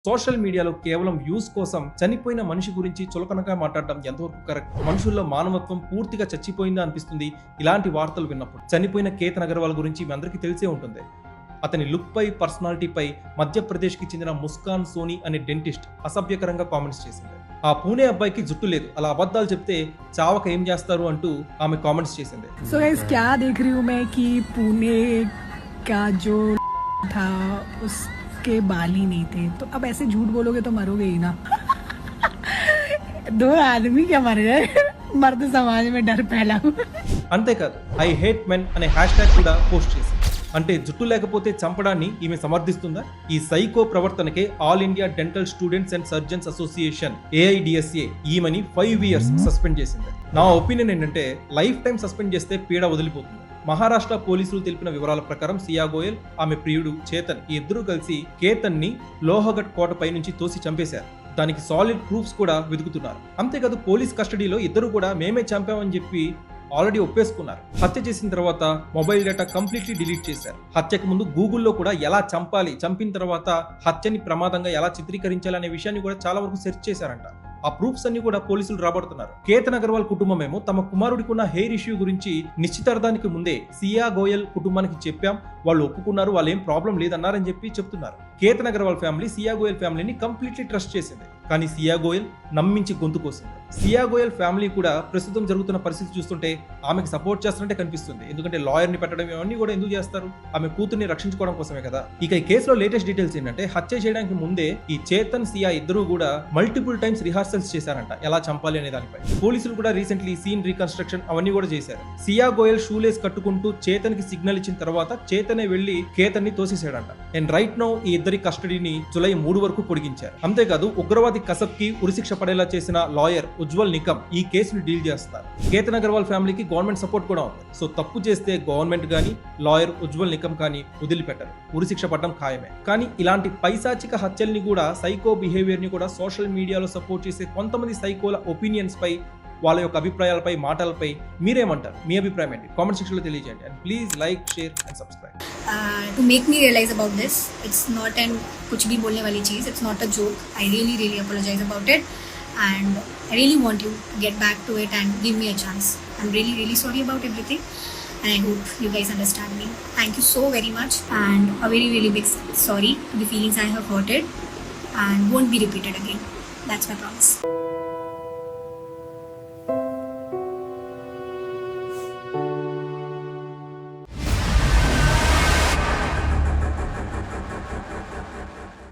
Social మీడియాలో కేవలం views కోసం చనిపోయిన మనిషి గురించి చులకనగా మాట్లాడడం ఎంతవరకు కరెక్ట్? మనుషుల్లో మానవత్వం పూర్తిగా చచ్చిపోయిందా అనిపిస్తుంది ఇలాంటి వార్తలు విన్నప్పుడు. చనిపోయిన కేతన్ అగర్వాల్ గురించి మీ అందరికీ తెలిసే ఉంటుంది. అతని లుక్ పై, పర్సనాలిటీపై మధ్యప్రదేశ్కి చెందిన ముస్కాన్ సోనీ అనే డెంటిస్ట్ అసభ్యకరంగా కామెంట్స్ చేసింది. ఆ పూణే అబ్బాయికి జుట్టు లేదు, అలా అబద్ధాలు చెప్తే చావక ఏం చేస్తారు అంటూ ఆమె కామెంట్స్ చేసింది. సో గైస్ क्या देख रही हूं मैं कि पुणे का जो था उसके बाल ही नहीं थे, तो अब ऐसे झूठ बोलोगे तो मरोगे ही ना. दो आदमी क्या मर गए, मर्द समाज में डर फैला. అంతేకాదు ఐ హేట్ మెన్ అనే హ్యాష్ ట్యాగ్ కూడా పోస్ట్ చేసింది. అంటే జుట్టు లేకపోతే చంపడాన్ని ఈమె సమర్థిస్తుందా? ఈ సైకో ప్రవర్తనకే All India Dental Students and Surgeons Association AIDSA ఈమెని 5 years సస్పెండ్ చేసింది. నా ఒపీనియన్ ఏంటంటే లైఫ్ టైం సస్పెండ్ చేస్తే పీడ వదిలిపోతుంది. మహారాష్ట్ర పోలీసులు తెలిపిన వివరాల ప్రకారం సియా గోయల్, ఆమె ప్రియుడు చేతన్ ఈ ఇద్దరు కలిసి కేతన్ ని లోహగఢ్ కోటపై నుంచి తోసి చంపేశారు. దానికి సాలిడ్ ప్రూఫ్స్ కూడా వెతుకుతున్నారు. అంతేకాదు పోలీస్ కస్టడీలో ఇద్దరు కూడా మేమే చంపామని చెప్పి ఆల్రెడీ ఒప్పేసుకున్నారు. హత్య చేసిన తర్వాత మొబైల్ డేటా కంప్లీట్లీ డిలీట్ చేశారు. హత్యకు ముందు గూగుల్లో కూడా ఎలా చంపాలి, చంపిన తర్వాత హత్యని ప్రమాదంగా ఎలా చిత్రీకరించాలి అనే విషయాన్ని కూడా చాలా వరకు సెర్చ్ చేశారంట. ఆ ప్రూఫ్స్ అన్ని కూడా పోలీసులు రాబడుతున్నారు. కేతన్ అగర్వాల్ కుటుంబమేమో తమ కుమారుడికి ఉన్న హెయిర్ ఇష్యూ గురించి నిశ్చితార్థానికి ముందే సియా గోయల్ కుటుంబానికి చెప్పాం, వాళ్ళు ఒప్పుకున్నారు, వాళ్ళు ఏం ప్రాబ్లం లేదన్నారని చెప్పి చెప్తున్నారు. కేతన్ అగర్వాల్ ఫ్యామిలీ సియా గోయల్ ఫ్యామిలీని కంప్లీట్లీ ట్రస్ట్ చేసింది. కానీ సియా గోయల్ నమ్మించి గొంతు కోసింది. సియా గోయల్ ఫ్యామిలీ కూడా ప్రస్తుతం జరుగుతున్న పరిస్థితి చూస్తుంటే ఆమెకు సపోర్ట్ చేస్తున్నట్టే కనిపిస్తుంది. ఎందుకంటే లాయర్ని పెట్టడం ఇవన్నీ కూడా ఎందుకు చేస్తారు? ఆమె కూతుర్ని రక్షించుకోవడం కోసమే కదా. ఇక ఈ కేసులో లేటెస్ట్ డీటెయిల్స్ ఏంటంటే హత్య చేయడానికి ముందే ఈ చేతన్, సియా ఇద్దరు కూడా మల్టిపుల్ టైమ్స్ రిహార్సల్స్ చేశారంట ఎలా చంపాలి అనే దానిపై. పోలీసులు కూడా రీసెంట్లీ సీన్ రీకన్స్ట్రక్షన్ అవన్నీ కూడా చేశారు. సియా గోయల్ షూలేస్ కట్టుకుంటూ చేతన్ కి సిగ్నల్ ఇచ్చిన తర్వాత చేతనే వెళ్లి కేతన్ ని తోసేసాడంట. అండ్ రైట్ నౌ ఈ ఇద్దరి కస్టడీని జూలై 3 వరకు పొడిగించారు. అంతేకాదు ఉగ్రవాది కసబ్ కి ఉరిశిక్ష పడేలా చేసిన లాయర్ ఉజ్వల్ నికమ్ ఈ కేసును డీల్ చేస్తారు. కేతన్ అగర్వాల్ ఫ్యామిలీకి గవర్నమెంట్ సపోర్ట్ కూడా ఉంది. సో తప్పు చేస్తే గవర్నమెంట్ గానీ లాయర్ ఉజ్వల్ నికమ్ కానీ వదిలిపెట్టరు, ఉరిశిక్ష పడడం ఖాయమే. కానీ ఇలాంటి పైశాచిక హత్యల్ని కూడా, సైకో బిహేవియర్ ని కూడా సోషల్ మీడియాలో సపోర్ట్ చేసే కొంతమంది సైకోల ఒపీనియన్స్ పై, వాళ్ళ యొక్క అభిప్రాయాలపై, మాటలపై మీరేమంటారు? మీ అభిప్రాయం ఏంటి? కామెంట్ సెక్షన్ లో తెలియజేయండి. And please like, share and subscribe. To make me realize about this, it's not an kuch bhi bolne wali cheez, it's not a joke. I really apologize about it, and I really want you to get back to it and give me a chance. I'm really sorry about everything, and I hope you guys understand me. Thank you so very much, and a very big sorry to the feelings I have hurted, and won't be repeated again. That's my promise.